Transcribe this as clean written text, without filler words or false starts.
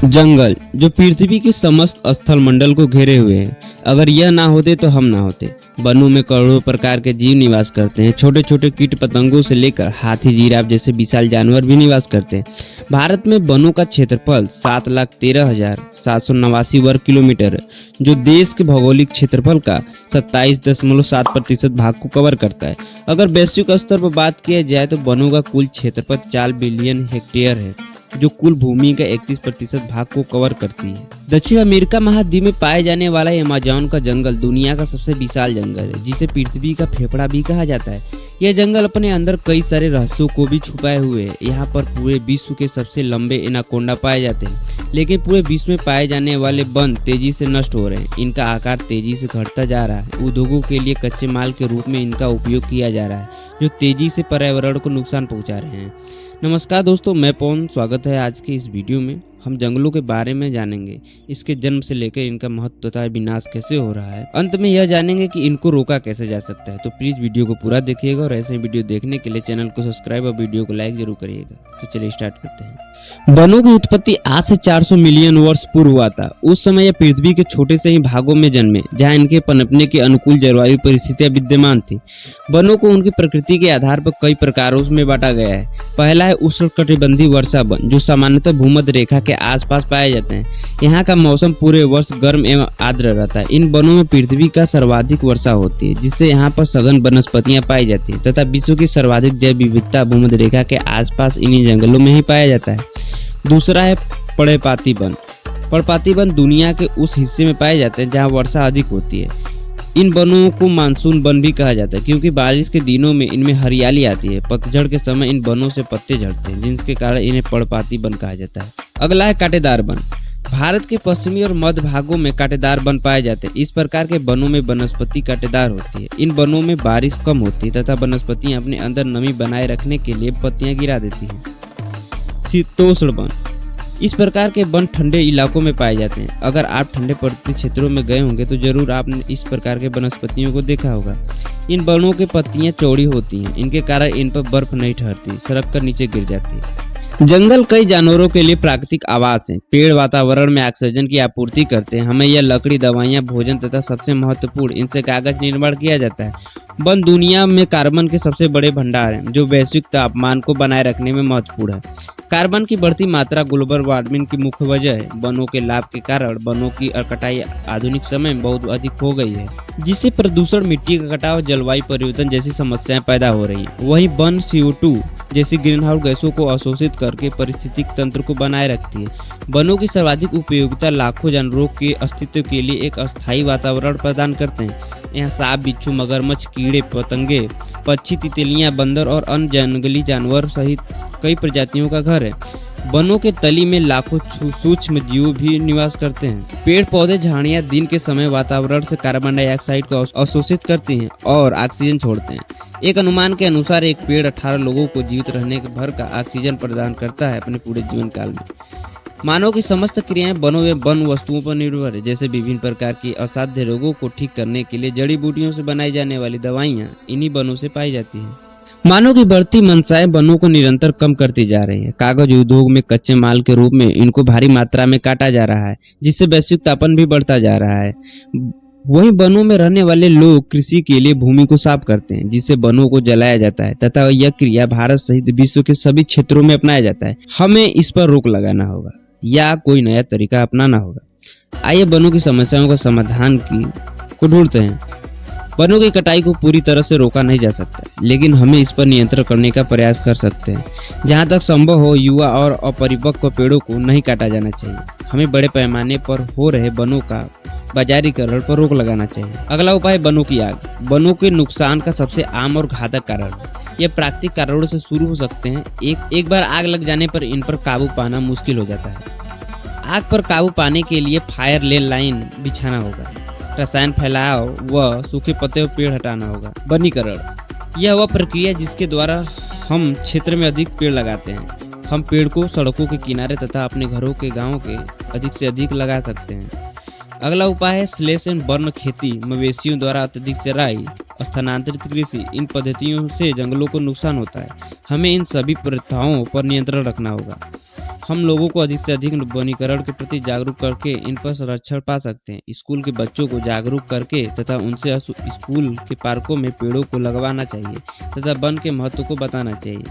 जंगल जो पृथ्वी के समस्त स्थल मंडल को घेरे हुए हैं। अगर यह ना होते तो हम ना होते। वनों में करोड़ों प्रकार के जीव निवास करते हैं। छोटे छोटे कीट पतंगों से लेकर हाथी, जिराफ जैसे विशाल जानवर भी निवास करते हैं। भारत में वनों का क्षेत्रफल 7,13,789 वर्ग किलोमीटर है, जो देश के भौगोलिक क्षेत्रफल का 27.7% भाग को कवर करता है। अगर वैश्विक स्तर पर बात किया जाए तो वनों का कुल क्षेत्रफल 4 बिलियन हेक्टेयर है, जो कुल भूमि का 31% भाग को कवर करती है। दक्षिण अमेरिका महाद्वीप में पाए जाने वाला अमेज़न का जंगल दुनिया का सबसे विशाल जंगल है, जिसे पृथ्वी का फेफड़ा भी कहा जाता है। यह जंगल अपने अंदर कई सारे रहस्यों को भी छुपाए हुए है। यहाँ पर पूरे विश्व के सबसे लंबे एनाकोंडा पाए जाते हैं, लेकिन पूरे विश्व में पाए जाने वाले वन तेजी से नष्ट हो रहे हैं। इनका आकार तेजी से घटता जा रहा है। उद्योगों के लिए कच्चे माल के रूप में इनका उपयोग किया जा रहा है, जो तेजी से पर्यावरण को नुकसान पहुंचा रहे हैं। नमस्कार दोस्तों, मैं पवन। स्वागत है आज के इस वीडियो में। हम जंगलों के बारे में जानेंगे, इसके जन्म से लेकर इनका महत्व तथा विनाश कैसे हो रहा है। अंत में यह जानेंगे कि इनको रोका कैसे जा सकता है। तो प्लीज वीडियो को पूरा देखिएगा और ऐसे वीडियो देखने के लिए चैनल को सब्सक्राइब और वीडियो को लाइक जरूर करिएगा। तो चलिए स्टार्ट करते हैं। वनों की उत्पत्ति आज से 400 मिलियन वर्ष पूर्व हुआ था। उस समय यह पृथ्वी के छोटे से ही भागों में जन्मे, जहां इनके पनपने के अनुकूल जलवायु परिस्थितियां विद्यमान थी। वनों को उनकी प्रकृति के आधार पर कई प्रकारों में बांटा गया है। पहला है उष्णकटिबंधीय वर्षा वन, जो सामान्यतः भूमध्य रेखा के आसपास पाए जाते हैं। यहाँ का मौसम पूरे वर्ष गर्म एवं आर्द्र रहता है। इन वनों में पृथ्वी का सर्वाधिक वर्षा होती है, जिससे यहाँ पर सघन वनस्पतियां पाई जाती है तथा विश्व की सर्वाधिक जैव विविधता भूमध्य रेखा के आसपास इन्हीं जंगलों में ही पाया जाता है। दूसरा है पर्णपाती वन। पर्णपाती वन दुनिया के उस हिस्से में पाए जाते हैं जहाँ वर्षा अधिक होती है। इन वनों को मानसून वन भी कहा जाता है, क्योंकि बारिश के दिनों में इनमें हरियाली आती है। पतझड़ के समय इन वनों से पत्ते झड़ते हैं, जिसके कारण इन्हें पर्णपाती वन कहा जाता है। अगला है कांटेदार वन। भारत के पश्चिमी और मध्य भागों में कांटेदार वन पाए जाते हैं। इस प्रकार के वनों में वनस्पति कांटेदार होती है। इन वनों में बारिश कम होती है तथा वनस्पतियां अपने अंदर नमी बनाए रखने के लिए पत्तियां गिरा देती हैं। शीतोष्ण वन। इस प्रकार के वन ठंडे इलाकों में पाए जाते हैं। अगर आप ठंडे पड़ते क्षेत्रों में गए होंगे तो जरूर आपने इस प्रकार के वनस्पतियों को देखा होगा। इन वनों की पत्तियां चौड़ी होती हैं, इनके कारण इन पर बर्फ नहीं ठहरती, सड़क कर नीचे गिर जाती है। जंगल कई जानवरों के लिए प्राकृतिक आवास हैं। पेड़ वातावरण में ऑक्सीजन की आपूर्ति करते हैं। हमें यह लकड़ी, दवाइयाँ, भोजन तथा सबसे महत्वपूर्ण इनसे कागज निर्माण किया जाता है। वन दुनिया में कार्बन के सबसे बड़े भंडार हैं, जो वैश्विक तापमान को बनाए रखने में महत्वपूर्ण है। कार्बन की बढ़ती मात्रा ग्लोबल वार्मिंग की मुख्य वजह है। वनों के लाभ के कारण वनों की कटाई आधुनिक समय में बहुत अधिक हो गई है, जिससे प्रदूषण, मिट्टी का कटाव, जलवायु परिवर्तन जैसी समस्याएं पैदा हो रही हैं। वहीं वन CO2 जैसी ग्रीन हाउस गैसों को अवशोषित करके पारिस्थितिक तंत्र को बनाए रखती है। वनों की सर्वाधिक उपयोगिता लाखों जानवरों के अस्तित्व के लिए एक अस्थायी वातावरण प्रदान करते हैं। यहाँ सांप, बिच्छू, मगरमच्छ, कीड़े पतंगे, पक्षी, तितलियां, बंदर और अन्य जंगली जानवर सहित कई प्रजातियों का घर है। वनों के तली में लाखों सूक्ष्म जीव भी निवास करते हैं। पेड़ पौधे, झाड़ियां दिन के समय वातावरण से कार्बन डाइऑक्साइड को अवशोषित करती हैं और ऑक्सीजन छोड़ते हैं। एक अनुमान के अनुसार एक पेड़ 18 लोगों को जीवित रहने के भर का ऑक्सीजन प्रदान करता है अपने पूरे जीवन काल में। मानव की समस्त क्रियाएं वनों एवं वन वस्तुओं पर निर्भर है। जैसे विभिन्न प्रकार की असाध्य रोगों को ठीक करने के लिए जड़ी बूटियों से बनाई जाने वाली दवाइयाँ इन्हीं वनों से पाई जाती हैं। मानव की बढ़ती मंशाएं वनों को निरंतर कम करती जा रही है। कागज उद्योग में कच्चे माल के रूप में इनको भारी मात्रा में काटा जा रहा है, जिससे वैश्विक तापमान भी बढ़ता जा रहा है। वहीं वनों में रहने वाले लोग कृषि के लिए भूमि को साफ करते हैं, जिससे वनों को जलाया जाता है तथा यह क्रिया भारत सहित विश्व के सभी क्षेत्रों में अपनाया जाता है। हमें इस पर रोक लगाना होगा या कोई नया तरीका अपनाना होगा। आइए वनों की समस्याओं का समाधान को ढूंढते हैं। वनों की कटाई को पूरी तरह से रोका नहीं जा सकता, लेकिन हमें इस पर नियंत्रण करने का प्रयास कर सकते हैं। जहां तक संभव हो, युवा और अपरिपक्व पेड़ों को नहीं काटा जाना चाहिए। हमें बड़े पैमाने पर हो रहे वनों का बाजारीकरण पर रोक लगाना चाहिए। अगला उपाय, वनों की आग। वनों के नुकसान का सबसे आम और घातक कारण ये प्राकृतिक कारणों से शुरू हो सकते हैं। एक बार आग लग जाने पर इन पर काबू पाना मुश्किल हो जाता है। आग पर काबू पाने के लिए फायर लेन लाइन बिछाना होगा, रसायन फैलाव व सूखे पत्ते और पेड़ हटाना होगा। वनीकरण, यह वह प्रक्रिया जिसके द्वारा हम क्षेत्र में अधिक पेड़ लगाते हैं। हम पेड़ को सड़कों के किनारे तथा अपने घरों के गांवों के अधिक से अधिक लगा सकते हैं। अगला उपाय है स्लेश एंड बर्न खेती। मवेशियों द्वारा अत्यधिक चराई, स्थानांतरित कृषि, इन पद्धतियों से जंगलों को नुकसान होता है। हमें इन सभी प्रथाओं पर नियंत्रण रखना होगा। हम लोगों को अधिक से अधिक वनीकरण के प्रति जागरूक करके इन पर संरक्षण पा सकते हैं। स्कूल के बच्चों को जागरूक करके तथा उनसे स्कूल के पार्कों में पेड़ों को लगवाना चाहिए तथा वन के महत्व को बताना चाहिए।